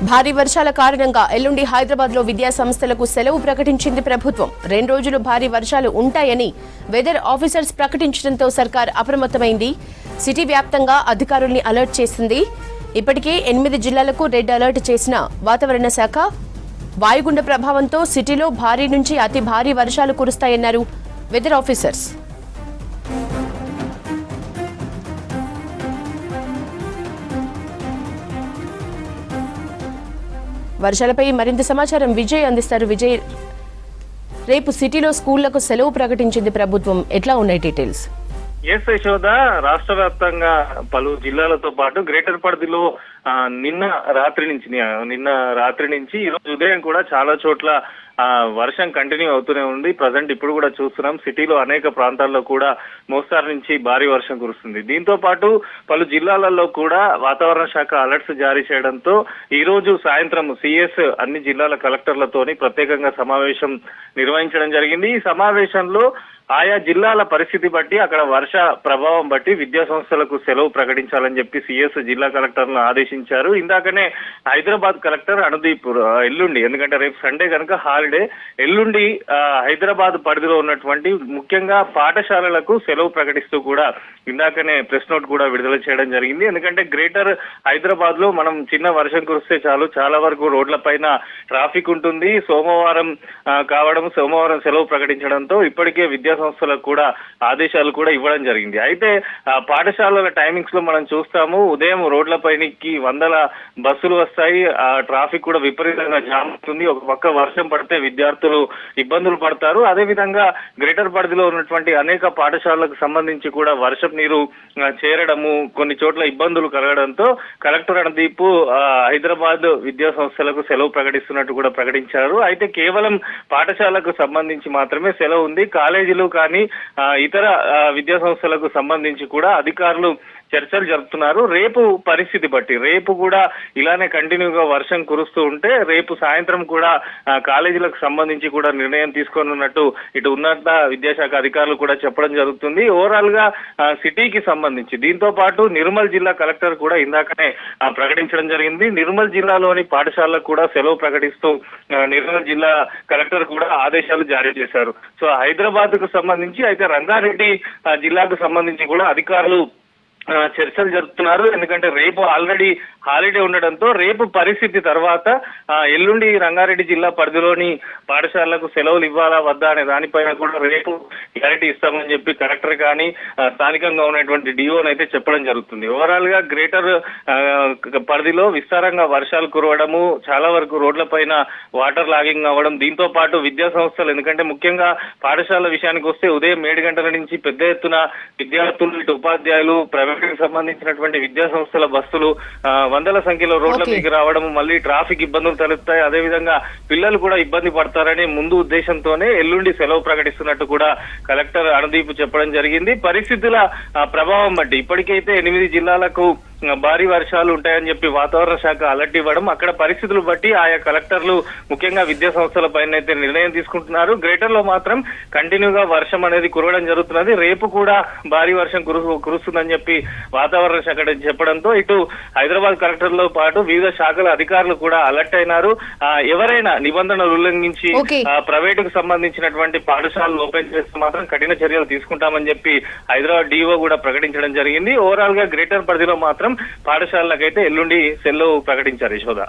భారీ వర్షాల కారణంగా ఎల్లుండి హైదరాబాద్ లో విద్యా సంస్థలకు సెలవు ప్రకటించింది ప్రభుత్వం. 2 రోజులు భారీ వర్షాలు ఉంటాయని వెదర్ ఆఫీసర్స్ ప్రకటించడంతో సర్కార్ అప్రమత్తమైంది. సిటీ వ్యాప్తంగా అధికారుల్ని అలర్ట్ చేసింది. ఇప్పటికే 8 జిల్లాలకు రెడ్ అలర్ట్ చేసిన వాతావరణ శాఖ. వాయుగుండ ప్రభావంతో సిటీలో భారీ నుంచి అతి భారీ వర్షాలు కురుస్తాయన్నారు వెదర్ ఆఫీసర్స్. వర్షాలపై మరింత సమాచారం విజయ్ అందిస్తారు. విజయ్, రేపు సిటీలో స్కూళ్లకు సెలవు ప్రకటించింది ప్రభుత్వం, ఎట్లా ఉన్నాయి డీటెయిల్స్? ఎస్ యశోద, రాష్ట్ర వ్యాప్తంగా పలు జిల్లాలతో పాటు గ్రేటర్ పరిధిలో నిన్న రాత్రి నుంచి ఈ రోజు ఉదయం కూడా చాలా చోట్ల వర్షం కంటిన్యూ అవుతూనే ఉంది. ప్రజెంట్ ఇప్పుడు కూడా చూస్తున్నాం, సిటీలో అనేక ప్రాంతాల్లో కూడా మోస్తారు నుంచి భారీ వర్షం కురుస్తుంది. దీంతో పాటు పలు జిల్లాలలో కూడా వాతావరణ శాఖ అలర్ట్స్ జారీ చేయడంతో ఈ రోజు సాయంత్రం సిఎస్ అన్ని జిల్లాల కలెక్టర్లతోని ప్రత్యేకంగా సమావేశం నిర్వహించడం జరిగింది. ఈ సమావేశంలో ఆయా జిల్లాల పరిస్థితి బట్టి, అక్కడ వర్ష ప్రభావం బట్టి విద్యా సంస్థలకు సెలవు ప్రకటించాలని చెప్పి సిఎస్ జిల్లా కలెక్టర్లను ఆదేశించారు. ఇందాకనే హైదరాబాద్ కలెక్టర్ అనుదీప్ ఎల్లుండి, ఎందుకంటే రేపు సండే కనుక హాలిడే, ఎల్లుండి హైదరాబాద్ పరిధిలో ఉన్నటువంటి ముఖ్యంగా పాఠశాలలకు సెలవు ప్రకటిస్తూ కూడా ఇందాకనే ప్రెస్ నోట్ కూడా విడుదల చేయడం జరిగింది. ఎందుకంటే గ్రేటర్ హైదరాబాద్ లో మనం చిన్న వర్షం కురిస్తే చాలు, చాలా వరకు రోడ్ల పైన ట్రాఫిక్ ఉంటుంది. సోమవారం సెలవు ప్రకటించడంతో ఇప్పటికే విద్యా సంస్థలకు కూడా ఆదేశాలు కూడా ఇవ్వడం జరిగింది. అయితే పాఠశాలల టైమింగ్స్ లో మనం చూస్తాము, ఉదయం రోడ్ల పైనకి వందల బస్సులు వస్తాయి, ట్రాఫిక్ కూడా విపరీతంగా జామ్ అవుతుంది. ఒక పక్క వర్షం పడితే విద్యార్థులు ఇబ్బందులు పడతారు. అదే విధంగా గ్రేటర్ పరిధిలో ఉన్నటువంటి అనేక పాఠశాలలకు సంబంధించి కూడా వర్షం నీరు చేరడము, కొన్ని చోట్ల ఇబ్బందులు కలగడంతో కలెక్టర్ అనుదీప్ హైదరాబాద్ విద్యా సంస్థలకు సెలవు ప్రకటిస్తున్నట్టు కూడా ప్రకటించారు. అయితే కేవలం పాఠశాలకు సంబంధించి మాత్రమే సెలవు ఉంది. కాలేజీలు కానీ ఇతర విద్యా సంస్థలకు సంబంధించి కూడా అధికారులు చర్చలు జరుపుతున్నారు. రేపు పరిస్థితి బట్టి, రేపు కూడా ఇలానే కంటిన్యూగా వర్షం కురుస్తూ ఉంటే రేపు సాయంత్రం కూడా కాలేజీలకు సంబంధించి కూడా నిర్ణయం తీసుకోనున్నట్టు ఇటు ఉన్నత విద్యాశాఖ అధికారులు కూడా చెప్పడం జరుగుతుంది. ఓవరాల్ గా సిటీకి సంబంధించి దీంతో పాటు నిర్మల్ జిల్లా కలెక్టర్ కూడా ఇందాకనే ప్రకటించడం జరిగింది. నిర్మల్ జిల్లాలోని పాఠశాలకు కూడా సెలవు ప్రకటిస్తూ నిర్మల్ జిల్లా కలెక్టర్ కూడా ఆదేశాలు జారీ చేశారు. సో హైదరాబాద్ కు సంబంధించి, అయితే రంగారెడ్డి జిల్లాకు సంబంధించి కూడా అధికారులు చర్చలు జరుపుతున్నారు. ఎందుకంటే రేపు ఆల్రెడీ హాలిడే ఉండడంతో రేపు పరిస్థితి తర్వాత ఎల్లుండి రంగారెడ్డి జిల్లా పరిధిలోని పాఠశాలలకు సెలవులు ఇవ్వాలా వద్దా అనే దానిపైన కూడా రేపు క్లారిటీ ఇస్తామని చెప్పి కలెక్టర్ కానీ స్థానికంగా ఉన్నటువంటి డిఓని అయితే చెప్పడం జరుగుతుంది. ఓవరాల్ గా గ్రేటర్ పరిధిలో విస్తారంగా వర్షాలు కురవడము, చాలా వరకు రోడ్ల పైన వాటర్ లాగింగ్ అవ్వడం, దీంతో పాటు విద్యా సంస్థలు, ఎందుకంటే ముఖ్యంగా పాఠశాల విషయానికి వస్తే ఉదయం 7 గంటల నుంచి పెద్ద ఎత్తున విద్యార్థులు, ఇటు ఉపాధ్యాయులు, ప్రైవేట్ సంబంధించినటువంటి విద్యా సంస్థల బస్సులు వందల సంఖ్యలో రోడ్ల మీదకి రావడం, మళ్ళీ ట్రాఫిక్ ఇబ్బందులు తలెత్తాయి. అదేవిధంగా పిల్లలు కూడా ఇబ్బంది పడతారని ముందు ఉద్దేశంతోనే ఎల్లుండి సెలవు ప్రకటిస్తున్నట్టు కూడా కలెక్టర్ అనుదీప్ చెప్పడం జరిగింది. పరిస్థితుల ప్రభావం బట్టి ఇప్పటికైతే 8 జిల్లాలకు భారీ వర్షాలు ఉంటాయని చెప్పి వాతావరణ శాఖ అలర్ట్ ఇవ్వడం, అక్కడ పరిస్థితులు బట్టి ఆయా కలెక్టర్లు ముఖ్యంగా విద్యా సంస్థల పైన అయితే నిర్ణయం తీసుకుంటున్నారు. గ్రేటర్ లో మాత్రం కంటిన్యూగా వర్షం అనేది కురవడం జరుగుతున్నది. రేపు కూడా భారీ వర్షం కురుస్తుందని చెప్పి వాతావరణ శాఖ చెప్పడంతో ఇటు హైదరాబాద్ కలెక్టర్లతో పాటు వివిధ శాఖల అధికారులు కూడా అలర్ట్ అయినారు. ఎవరైనా నిబంధనలు ఉల్లంఘించి ప్రైవేటుకు సంబంధించినటువంటి పాఠశాలలు ఓపెన్ చేస్తే మాత్రం కఠిన చర్యలు తీసుకుంటామని చెప్పి హైదరాబాద్ డిఓ కూడా ప్రకటించడం జరిగింది. ఓవరాల్ గా గ్రేటర్ పరిధిలో మాత్రం పాఠశాలలకైతే ఎల్లుండి సెలవు ప్రకటించారు. యశోద.